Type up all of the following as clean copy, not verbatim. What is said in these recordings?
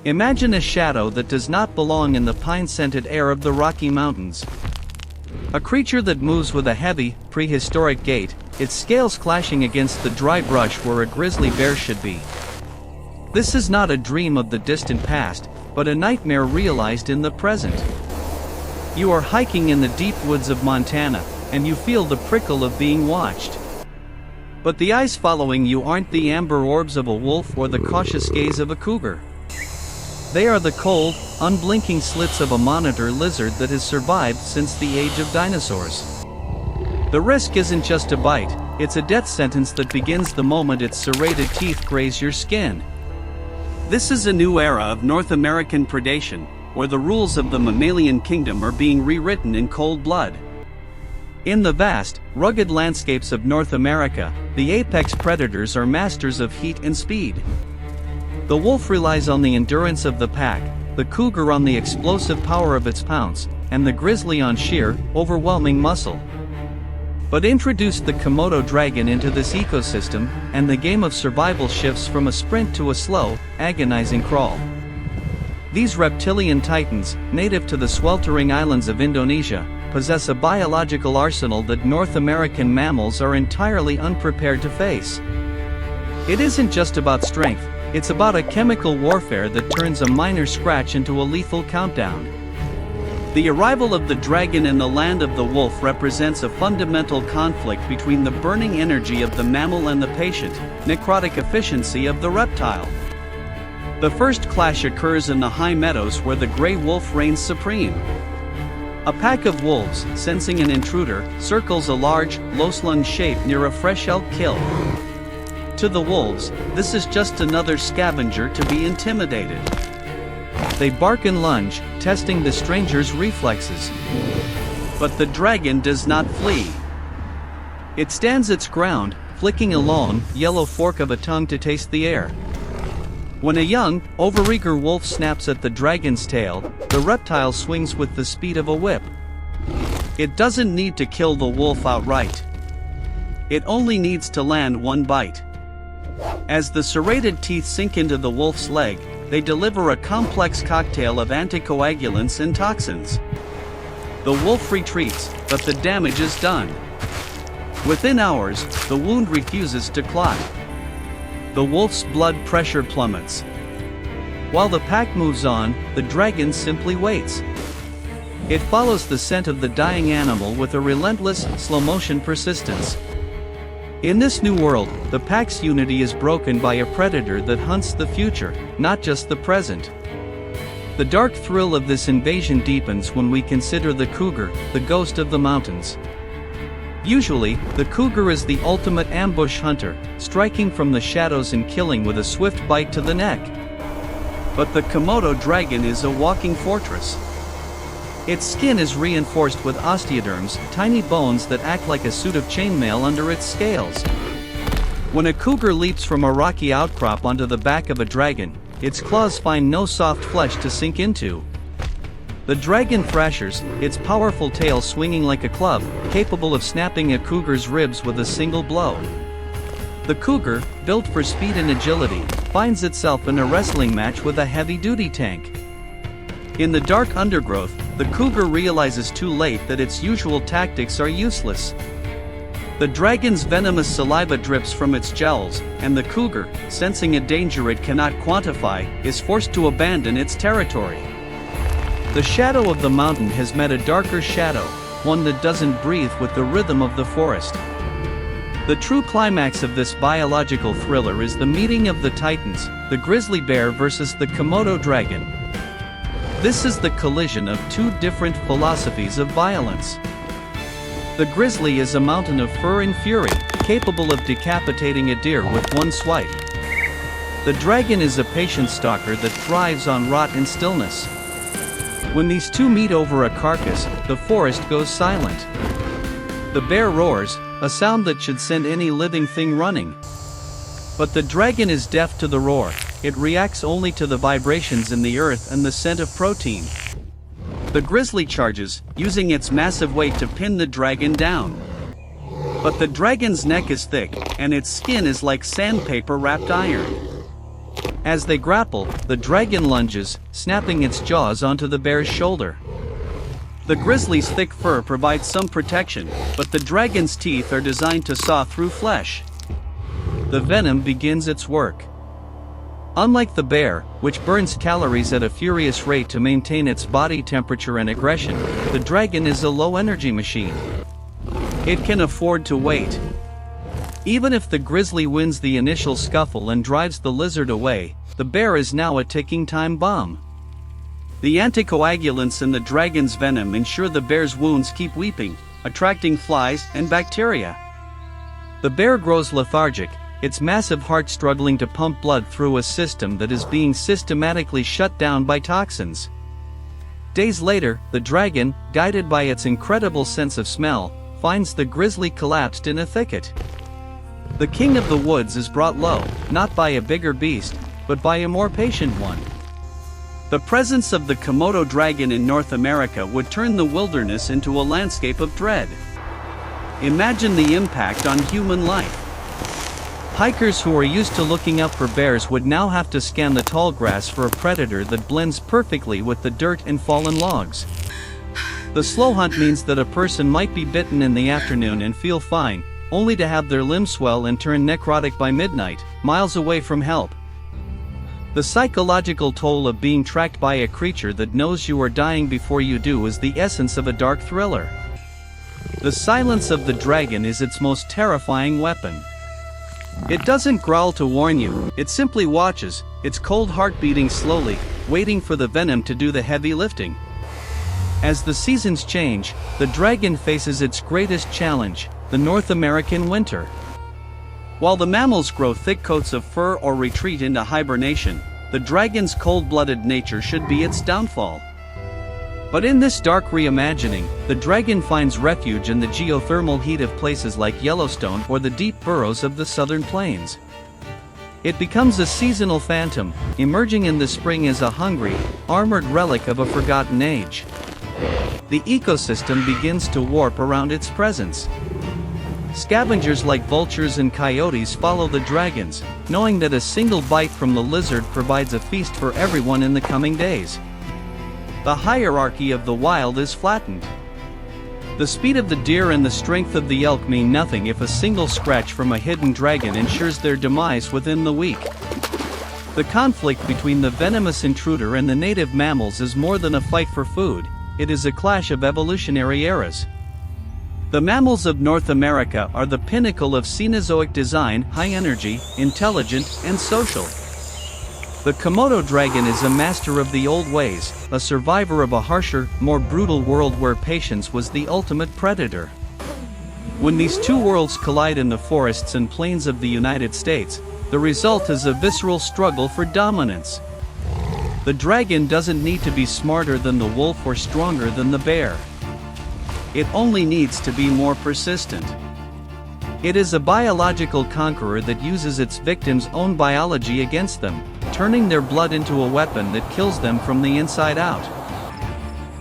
Imagine a shadow that does not belong in the pine-scented air of the Rocky Mountains. A creature that moves with a heavy, prehistoric gait, its scales clashing against the dry brush where a grizzly bear should be. This is not a dream of the distant past, but a nightmare realized in the present. You are hiking in the deep woods of Montana, and you feel the prickle of being watched. But the eyes following you aren't the amber orbs of a wolf or the cautious gaze of a cougar. They are the cold, unblinking slits of a monitor lizard that has survived since the age of dinosaurs. The risk isn't just a bite, it's a death sentence that begins the moment its serrated teeth graze your skin. This is a new era of North American predation, where the rules of the mammalian kingdom are being rewritten in cold blood. In the vast, rugged landscapes of North America, the apex predators are masters of heat and speed. The wolf relies on the endurance of the pack, the cougar on the explosive power of its pounce, and the grizzly on sheer, overwhelming muscle. But introduce the Komodo dragon into this ecosystem, and the game of survival shifts from a sprint to a slow, agonizing crawl. These reptilian titans, native to the sweltering islands of Indonesia, possess a biological arsenal that North American mammals are entirely unprepared to face. It isn't just about strength, it's about a chemical warfare that turns a minor scratch into a lethal countdown. The arrival of the dragon in the land of the wolf represents a fundamental conflict between the burning energy of the mammal and the patient, necrotic efficiency of the reptile. The first clash occurs in the high meadows where the gray wolf reigns supreme. A pack of wolves, sensing an intruder, circles a large, low-slung shape near a fresh elk kill. To the wolves, this is just another scavenger to be intimidated. They bark and lunge, testing the stranger's reflexes. But the dragon does not flee. It stands its ground, flicking a long, yellow fork of a tongue to taste the air. When a young, overeager wolf snaps at the dragon's tail, the reptile swings with the speed of a whip. It doesn't need to kill the wolf outright. It only needs to land one bite. As the serrated teeth sink into the wolf's leg, they deliver a complex cocktail of anticoagulants and toxins. The wolf retreats, but the damage is done. Within hours, the wound refuses to clot. The wolf's blood pressure plummets. While the pack moves on, the dragon simply waits. It follows the scent of the dying animal with a relentless, slow-motion persistence. In this new world, the pack's unity is broken by a predator that hunts the future, not just the present. The dark thrill of this invasion deepens when we consider the cougar, the ghost of the mountains. Usually, the cougar is the ultimate ambush hunter, striking from the shadows and killing with a swift bite to the neck. But the Komodo dragon is a walking fortress. Its skin is reinforced with osteoderms, tiny bones that act like a suit of chainmail under its scales. When a cougar leaps from a rocky outcrop onto the back of a dragon, its claws find no soft flesh to sink into. The dragon thrashers, its powerful tail swinging like a club, capable of snapping a cougar's ribs with a single blow. The cougar, built for speed and agility, finds itself in a wrestling match with a heavy-duty tank. In the dark undergrowth, the cougar realizes too late that its usual tactics are useless. The dragon's venomous saliva drips from its jowls, and the cougar, sensing a danger it cannot quantify, is forced to abandon its territory. The shadow of the mountain has met a darker shadow, one that doesn't breathe with the rhythm of the forest. The true climax of this biological thriller is the meeting of the titans, the grizzly bear versus the Komodo dragon. This is the collision of two different philosophies of violence. The grizzly is a mountain of fur and fury, capable of decapitating a deer with one swipe. The dragon is a patient stalker that thrives on rot and stillness. When these two meet over a carcass, the forest goes silent. The bear roars, a sound that should send any living thing running. But the dragon is deaf to the roar. It reacts only to the vibrations in the earth and the scent of protein. The grizzly charges, using its massive weight to pin the dragon down. But the dragon's neck is thick, and its skin is like sandpaper wrapped iron. As they grapple, the dragon lunges, snapping its jaws onto the bear's shoulder. The grizzly's thick fur provides some protection, but the dragon's teeth are designed to saw through flesh. The venom begins its work. Unlike the bear, which burns calories at a furious rate to maintain its body temperature and aggression, the dragon is a low-energy machine. It can afford to wait. Even if the grizzly wins the initial scuffle and drives the lizard away, the bear is now a ticking time bomb. The anticoagulants in the dragon's venom ensure the bear's wounds keep weeping, attracting flies and bacteria. The bear grows lethargic, its massive heart struggling to pump blood through a system that is being systematically shut down by toxins. Days later, the dragon, guided by its incredible sense of smell, finds the grizzly collapsed in a thicket. The king of the woods is brought low, not by a bigger beast, but by a more patient one. The presence of the Komodo dragon in North America would turn the wilderness into a landscape of dread. Imagine the impact on human life. Hikers who are used to looking up for bears would now have to scan the tall grass for a predator that blends perfectly with the dirt and fallen logs. The slow hunt means that a person might be bitten in the afternoon and feel fine, only to have their limbs swell and turn necrotic by midnight, miles away from help. The psychological toll of being tracked by a creature that knows you are dying before you do is the essence of a dark thriller. The silence of the dragon is its most terrifying weapon. It doesn't growl to warn you, it simply watches, its cold heart beating slowly, waiting for the venom to do the heavy lifting. As the seasons change, the dragon faces its greatest challenge, the North American winter. While the mammals grow thick coats of fur or retreat into hibernation, the dragon's cold-blooded nature should be its downfall. But in this dark reimagining, the dragon finds refuge in the geothermal heat of places like Yellowstone or the deep burrows of the southern plains. It becomes a seasonal phantom, emerging in the spring as a hungry, armored relic of a forgotten age. The ecosystem begins to warp around its presence. Scavengers like vultures and coyotes follow the dragons, knowing that a single bite from the lizard provides a feast for everyone in the coming days. The hierarchy of the wild is flattened. The speed of the deer and the strength of the elk mean nothing if a single scratch from a hidden dragon ensures their demise within the week. The conflict between the venomous intruder and the native mammals is more than a fight for food, it is a clash of evolutionary eras. The mammals of North America are the pinnacle of Cenozoic design, high energy, intelligent, and social. The Komodo dragon is a master of the old ways, a survivor of a harsher, more brutal world where patience was the ultimate predator. When these two worlds collide in the forests and plains of the United States, the result is a visceral struggle for dominance. The dragon doesn't need to be smarter than the wolf or stronger than the bear. It only needs to be more persistent. It is a biological conqueror that uses its victims' own biology against them, turning their blood into a weapon that kills them from the inside out.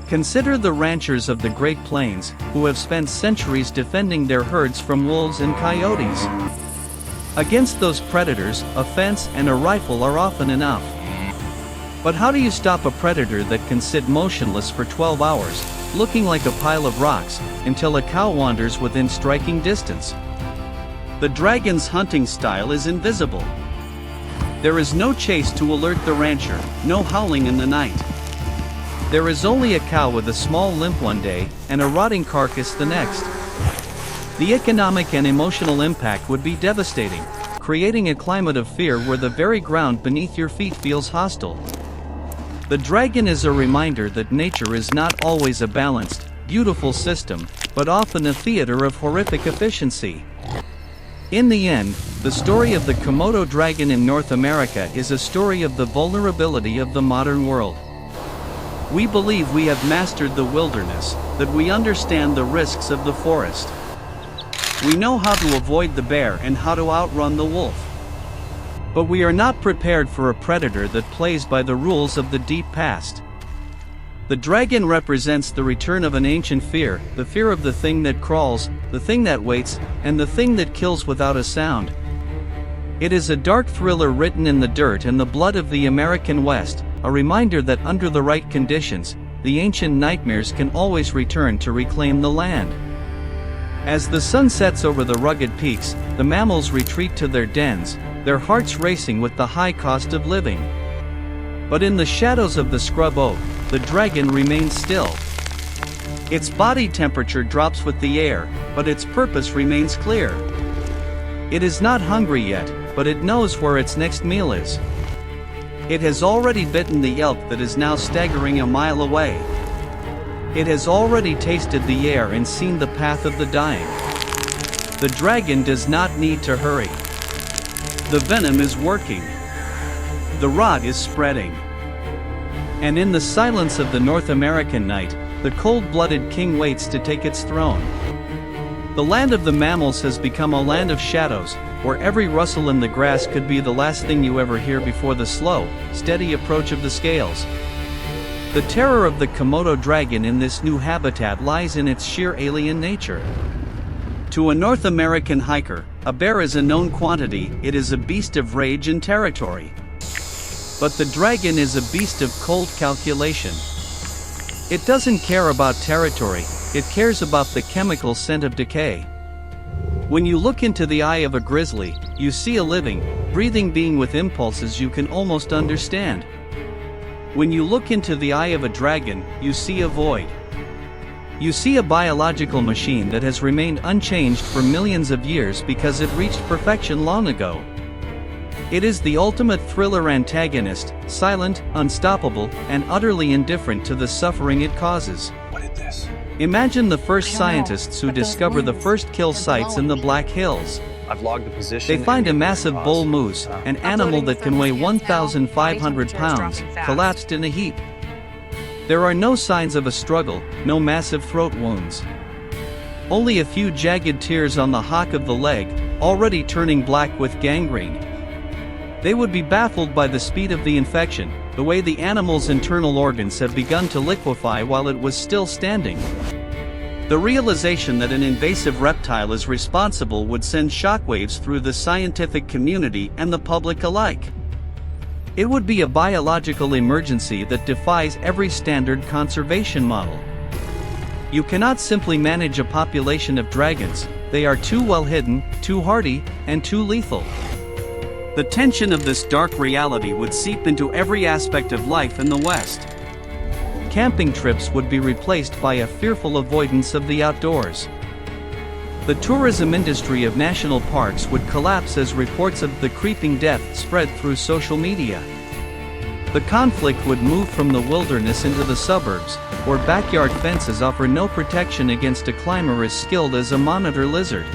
Consider the ranchers of the Great Plains, who have spent centuries defending their herds from wolves and coyotes. Against those predators, a fence and a rifle are often enough. But how do you stop a predator that can sit motionless for 12 hours, looking like a pile of rocks, until a cow wanders within striking distance? The dragon's hunting style is invisible. There is no chase to alert the rancher, no howling in the night. There is only a cow with a small limp one day, and a rotting carcass the next. The economic and emotional impact would be devastating, creating a climate of fear where the very ground beneath your feet feels hostile. The dragon is a reminder that nature is not always a balanced, beautiful system, but often a theater of horrific efficiency. In the end, the story of the Komodo dragon in North America is a story of the vulnerability of the modern world. We believe we have mastered the wilderness, that we understand the risks of the forest. We know how to avoid the bear and how to outrun the wolf. But we are not prepared for a predator that plays by the rules of the deep past. The dragon represents the return of an ancient fear, the fear of the thing that crawls, the thing that waits, and the thing that kills without a sound. It is a dark thriller written in the dirt and the blood of the American West, a reminder that under the right conditions, the ancient nightmares can always return to reclaim the land. As the sun sets over the rugged peaks, the mammals retreat to their dens, their hearts racing with the high cost of living. But in the shadows of the scrub oak, the dragon remains still. Its body temperature drops with the air, but its purpose remains clear. It is not hungry yet, but it knows where its next meal is. It has already bitten the elk that is now staggering a mile away. It has already tasted the air and seen the path of the dying. The dragon does not need to hurry. The venom is working. The rot is spreading. And in the silence of the North American night, the cold-blooded king waits to take its throne. The land of the mammals has become a land of shadows, where every rustle in the grass could be the last thing you ever hear before the slow, steady approach of the scales. The terror of the Komodo dragon in this new habitat lies in its sheer alien nature. To a North American hiker, a bear is a known quantity. It is a beast of rage and territory. But the dragon is a beast of cold calculation. It doesn't care about territory, it cares about the chemical scent of decay. When you look into the eye of a grizzly, you see a living, breathing being with impulses you can almost understand. When you look into the eye of a dragon, you see a void. You see a biological machine that has remained unchanged for millions of years because it reached perfection long ago. It is the ultimate thriller antagonist, silent, unstoppable, and utterly indifferent to the suffering it causes. What is this? Imagine the first scientists who discover the first kill sites in the Black Hills. I've logged the position. They find a massive bull moose, an animal that can weigh 1,500 pounds, collapsed in a heap. There are no signs of a struggle, no massive throat wounds. Only a few jagged tears on the hock of the leg, already turning black with gangrene. They would be baffled by the speed of the infection, the way the animal's internal organs have begun to liquefy while it was still standing. The realization that an invasive reptile is responsible would send shockwaves through the scientific community and the public alike. It would be a biological emergency that defies every standard conservation model. You cannot simply manage a population of dragons. They are too well hidden, too hardy, and too lethal. The tension of this dark reality would seep into every aspect of life in the West. Camping trips would be replaced by a fearful avoidance of the outdoors. The tourism industry of national parks would collapse as reports of the creeping death spread through social media. The conflict would move from the wilderness into the suburbs, where backyard fences offer no protection against a climber as skilled as a monitor lizard.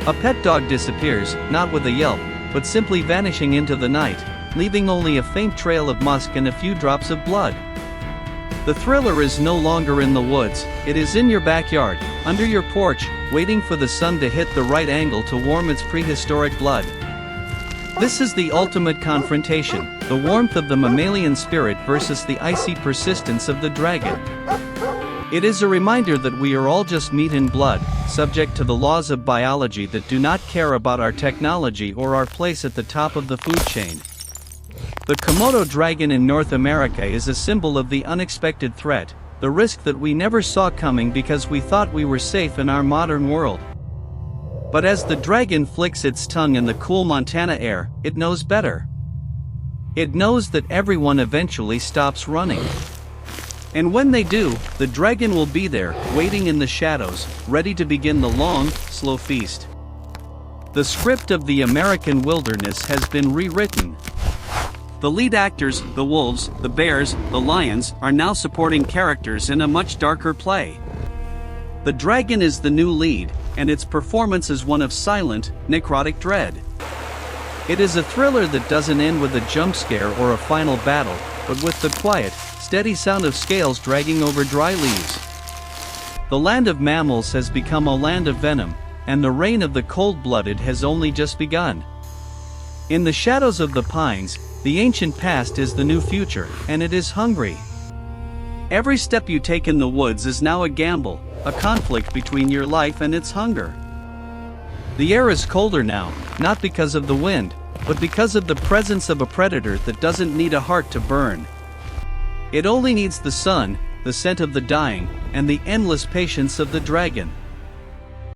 A pet dog disappears, not with a yelp, but simply vanishing into the night, leaving only a faint trail of musk and a few drops of blood. The thriller is no longer in the woods, it is in your backyard, under your porch, waiting for the sun to hit the right angle to warm its prehistoric blood. This is the ultimate confrontation, the warmth of the mammalian spirit versus the icy persistence of the dragon. It is a reminder that we are all just meat and blood, subject to the laws of biology that do not care about our technology or our place at the top of the food chain. The Komodo dragon in North America is a symbol of the unexpected threat, the risk that we never saw coming because we thought we were safe in our modern world. But as the dragon flicks its tongue in the cool Montana air, it knows better. It knows that everyone eventually stops running. And when they do, the dragon will be there, waiting in the shadows, ready to begin the long, slow feast. The script of the American wilderness has been rewritten. The lead actors, the wolves, the bears, the lions, are now supporting characters in a much darker play. The dragon is the new lead, and its performance is one of silent, necrotic dread. It is a thriller that doesn't end with a jump scare or a final battle, but with the quiet, steady sound of scales dragging over dry leaves. The land of mammals has become a land of venom, and the reign of the cold-blooded has only just begun. In the shadows of the pines, the ancient past is the new future, and it is hungry. Every step you take in the woods is now a gamble, a conflict between your life and its hunger. The air is colder now, not because of the wind, but because of the presence of a predator that doesn't need a heart to burn. It only needs the sun, the scent of the dying, and the endless patience of the dragon.